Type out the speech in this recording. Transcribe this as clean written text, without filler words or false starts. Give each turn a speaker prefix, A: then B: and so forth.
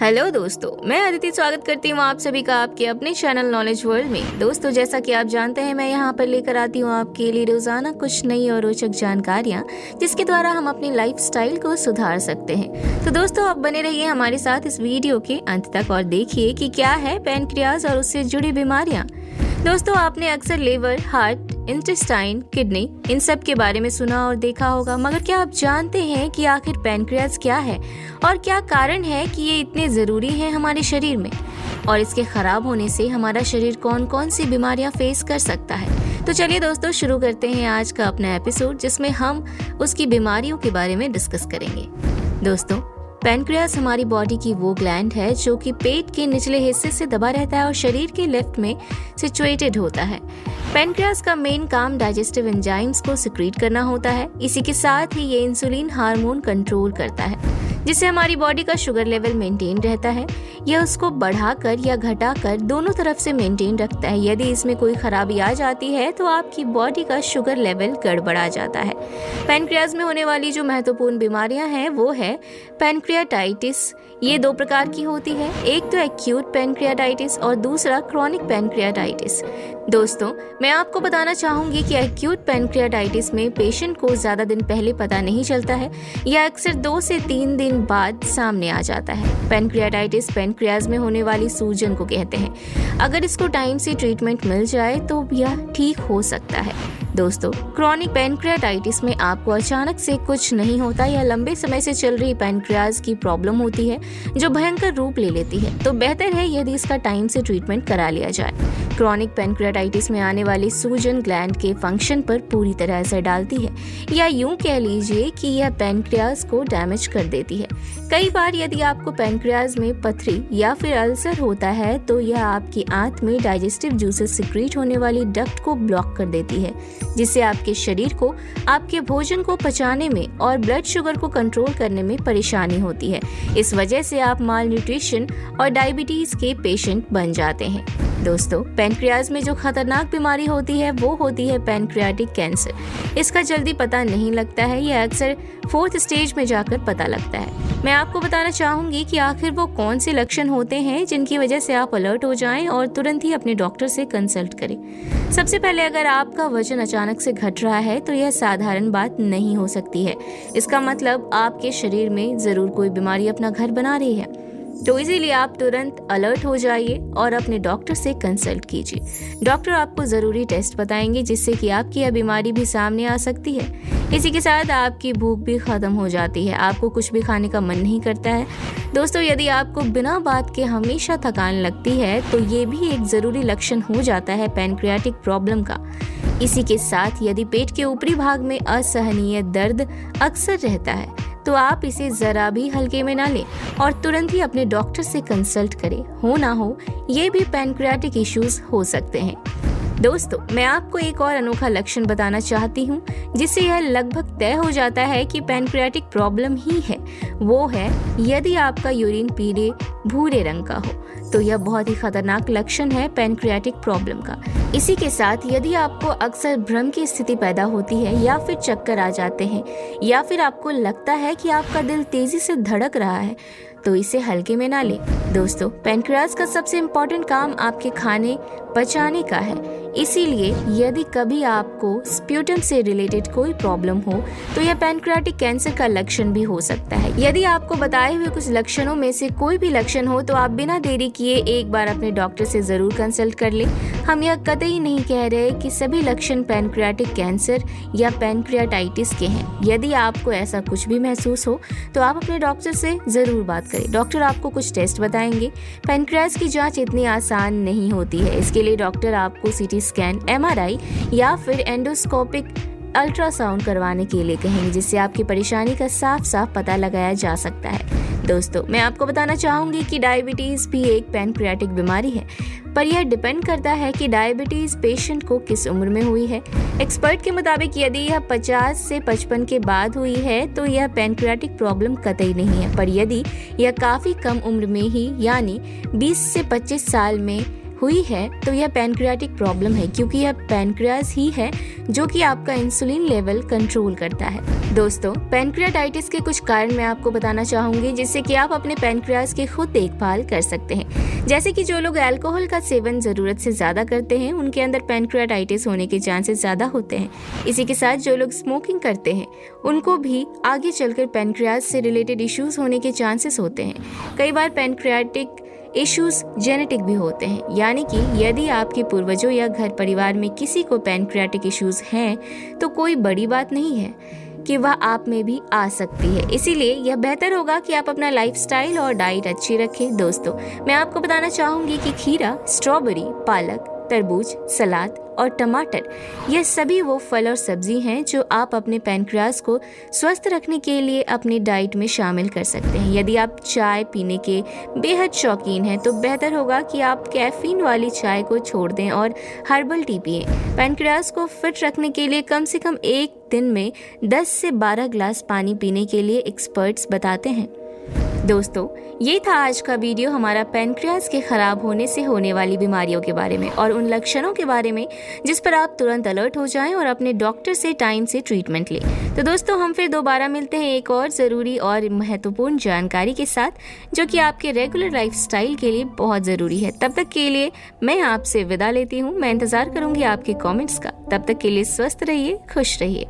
A: Hello दोस्तों, मैं अदिति स्वागत करती हूँ आप सभी का आपके अपने चैनल नॉलेज वर्ल्ड में। दोस्तों, जैसा कि आप जानते हैं, मैं यहाँ पर लेकर आती हूँ आपके लिए रोजाना कुछ नई और रोचक जानकारियाँ जिसके द्वारा हम अपनी लाइफस्टाइल को सुधार सकते हैं। तो दोस्तों, आप बने रहिए हमारे साथ इस वीडियो के अंत तक और देखिए कि क्या है पैनक्रियाज और उससे जुड़ी बीमारियाँ। दोस्तों, आपने अक्सर लिवर, हार्ट, इंटेस्टाइन, किडनी इन सब के बारे में सुना और देखा होगा, मगर क्या आप जानते हैं कि आखिर पैनक्रियाज क्या है और क्या कारण है कि ये इतने ज़रूरी हैं हमारे शरीर में, और इसके खराब होने से हमारा शरीर कौन कौन सी बीमारियां फेस कर सकता है। तो चलिए दोस्तों, शुरू करते हैं आज का अपना एपिसोड जिसमें हम उसकी बीमारियों के बारे में डिस्कस करेंगे। दोस्तों, पैनक्रियाज हमारी बॉडी की वो ग्लैंड है जो कि पेट के निचले हिस्से से दबा रहता है और शरीर के लेफ्ट में सिचुएटेड होता है। पैनक्रियाज का मेन काम डाइजेस्टिव एंजाइम्स को सिक्रीट करना होता है। इसी के साथ ही ये इंसुलिन हार्मोन कंट्रोल करता है जिससे हमारी बॉडी का शुगर लेवल मेंटेन रहता है। यह उसको बढ़ाकर या घटाकर दोनों तरफ से मेंटेन रखता है। यदि इसमें कोई खराबी आ जाती है तो आपकी बॉडी का शुगर लेवल गड़बड़ा जाता है। पैनक्रियाज में होने वाली जो महत्वपूर्ण बीमारियां हैं वो है पैनक्रियाटाइटिस। ये दो प्रकार की होती है, एक तो एक्यूट पैनक्रियाटाइटिस और दूसरा क्रॉनिक पैनक्रियाटाइटिस। दोस्तों, मैं आपको बताना चाहूंगी कि एक्यूट पैनक्रियाटाइटिस में पेशेंट को ज्यादा दिन पहले पता नहीं चलता है, यह अक्सर 2 से 3 दिन बाद सामने आ जाता है। पैनक्रियाटाइटिस पैनक्रियाज में होने वाली सूजन को कहते हैं। अगर इसको टाइम से ट्रीटमेंट मिल जाए तो यह ठीक हो सकता है। दोस्तों, क्रॉनिक पैनक्रियाटाइटिस में आपको अचानक से कुछ नहीं होता, यह लंबे समय से चल रही पैनक्रियाज की प्रॉब्लम होती है जो भयंकर रूप ले लेती है। तो बेहतर है यदि इसका टाइम से ट्रीटमेंट करा लिया जाए। क्रॉनिक पैनक्रियाटाइटिस में आने वाली सूजन ग्लैंड के फंक्शन पर पूरी तरह असर डालती है, या यूं कह लीजिए कि यह पैनक्रियाज को डैमेज कर देती है। कई बार यदि आपको पैनक्रियाज में पथरी या फिर अल्सर होता है तो यह आपकी आंत में डाइजेस्टिव जूसेस सिक्रीट होने वाली डक्ट को ब्लॉक कर देती है, जिससे आपके शरीर को आपके भोजन को पचाने में और ब्लड शुगर को कंट्रोल करने में परेशानी होती है। इस वजह से आप माल न्यूट्रिशन और डायबिटीज के पेशेंट बन जाते हैं। दोस्तों, पैनक्रियाज में जो खतरनाक बीमारी होती है वो होती है पैनक्रियाटिक कैंसर। इसका जल्दी पता नहीं लगता है, यह अक्सर 4th स्टेज में जाकर पता लगता है। मैं आपको बताना चाहूंगी कि आखिर वो कौन से लक्षण होते हैं जिनकी वजह से आप अलर्ट हो जाएं और तुरंत ही अपने डॉक्टर से कंसल्ट करें। सबसे पहले, अगर आपका वजन अचानक से घट रहा है तो यह साधारण बात नहीं हो सकती है। इसका मतलब आपके शरीर में जरूर कोई बीमारी अपना घर बना रही है। तो इसीलिए आप तुरंत अलर्ट हो जाइए और अपने डॉक्टर से कंसल्ट कीजिए। डॉक्टर आपको ज़रूरी टेस्ट बताएंगे जिससे कि आपकी यह बीमारी भी सामने आ सकती है। इसी के साथ आपकी भूख भी ख़त्म हो जाती है, आपको कुछ भी खाने का मन नहीं करता है। दोस्तों, यदि आपको बिना बात के हमेशा थकान लगती है तो ये भी एक ज़रूरी लक्षण हो जाता है पैनक्रियाटिक प्रॉब्लम का। इसी के साथ यदि पेट के ऊपरी भाग में असहनीय दर्द अक्सर रहता है तो आप इसे जरा भी हल्के में ना लें और तुरंत ही अपने डॉक्टर से कंसल्ट करें। हो ना हो, ये भी पैनक्रियाटिक इश्यूज हो सकते हैं। दोस्तों, मैं आपको एक और अनोखा लक्षण बताना चाहती हूँ जिससे यह लगभग तय हो जाता है कि पैनक्रियाटिक प्रॉब्लम ही है। वो है यदि आपका यूरिन पीले भूरे रंग का हो, तो यह बहुत ही खतरनाक लक्षण है पैनक्रियाटिक प्रॉब्लम का। इसी के साथ यदि आपको अक्सर भ्रम की स्थिति पैदा होती है या फिर चक्कर आ जाते हैं या फिर आपको लगता है कि आपका दिल तेजी से धड़क रहा है तो इसे हल्के में ना लें। दोस्तों, पैनक्रियाज का सबसे इम्पोर्टेंट काम आपके खाने पचाने का है। इसीलिए यदि कभी आपको स्प्यूटम से रिलेटेड कोई प्रॉब्लम हो तो यह पैनक्रियाटिक कैंसर का लक्षण भी हो सकता है। यदि आपको बताए हुए कुछ लक्षणों में से कोई भी लक्षण हो तो आप बिना देरी किए एक बार अपने डॉक्टर से जरूर कंसल्ट कर लें। हम यह कतई नहीं कह रहे कि सभी लक्षण पैनक्रियाटिक कैंसर या पैनक्रियाटाइटिस के हैं। यदि आपको ऐसा कुछ भी महसूस हो तो आप अपने डॉक्टर से जरूर बात करें। डॉक्टर आपको कुछ टेस्ट बताएंगे। पैनक्रियाज की जांच इतनी आसान नहीं होती है। इसके लिए डॉक्टर आपको सीटी स्कैन, MRI या फिर एंडोस्कोपिक अल्ट्रासाउंड करवाने के लिए कहेंगे, जिससे आपकी परेशानी का साफ साफ पता लगाया जा सकता है। दोस्तों, मैं आपको बताना चाहूंगी कि डायबिटीज भी एक पैनक्रियाटिक बीमारी है, पर यह डिपेंड करता है कि डायबिटीज पेशेंट को किस उम्र में हुई है। एक्सपर्ट के मुताबिक यदि यह 50 से 55 के बाद हुई है तो यह पैनक्रियाटिक प्रॉब्लम कतई नहीं है, पर यदि यह काफ़ी कम उम्र में ही यानी 20 से 25 साल में हुई है तो यह पैनक्रियाटिक प्रॉब्लम है, क्योंकि यह पैनक्रियाज ही है जो कि आपका इंसुलिन लेवल कंट्रोल करता है। दोस्तों, पैनक्रियाटाइटिस के कुछ कारण मैं आपको बताना चाहूंगी जिससे कि आप अपने पैनक्रियाज की खुद देखभाल कर सकते हैं। जैसे कि जो लोग अल्कोहल का सेवन जरूरत से ज्यादा करते हैं उनके अंदर पैनक्रियाटाइटिस होने के चांसेस ज्यादा होते हैं। इसी के साथ जो लोग स्मोकिंग करते हैं उनको भी आगे चलकर पैनक्रियाज से रिलेटेड इश्यूज होने के चांसेस होते हैं। कई बार पैनक्रियाटिक इश्यूज जेनेटिक भी होते हैं, यानी कि यदि आपके पूर्वजों या घर परिवार में किसी को पैनक्रियाटिक इश्यूज हैं तो कोई बड़ी बात नहीं है कि वह आप में भी आ सकती है। इसीलिए यह बेहतर होगा कि आप अपना लाइफस्टाइल और डाइट अच्छी रखें। दोस्तों, मैं आपको बताना चाहूँगी कि खीरा, स्ट्रॉबेरी, पालक, तरबूज, सलाद और टमाटर ये सभी वो फल और सब्जी हैं जो आप अपने पैनक्रियाज को स्वस्थ रखने के लिए अपनी डाइट में शामिल कर सकते हैं। यदि आप चाय पीने के बेहद शौकीन हैं तो बेहतर होगा कि आप कैफीन वाली चाय को छोड़ दें और हर्बल टी पिएं। पैनक्रियाज को फिट रखने के लिए कम से कम एक दिन में 10 से 12 ग्लास पानी पीने के लिए एक्सपर्ट्स बताते हैं। दोस्तों, ये था आज का वीडियो हमारा पैनक्रियाज के खराब होने से होने वाली बीमारियों के बारे में और उन लक्षणों के बारे में जिस पर आप तुरंत अलर्ट हो जाएं और अपने डॉक्टर से टाइम से ट्रीटमेंट लें। तो दोस्तों, हम फिर दोबारा मिलते हैं एक और ज़रूरी और महत्वपूर्ण जानकारी के साथ जो कि आपके रेगुलर लाइफस्टाइल के लिए बहुत ज़रूरी है। तब तक के लिए मैं आपसे विदा लेती हूँ। मैं इंतज़ार करूँगी आपके कमेंट्स का। तब तक के लिए स्वस्थ रहिए, खुश रहिए।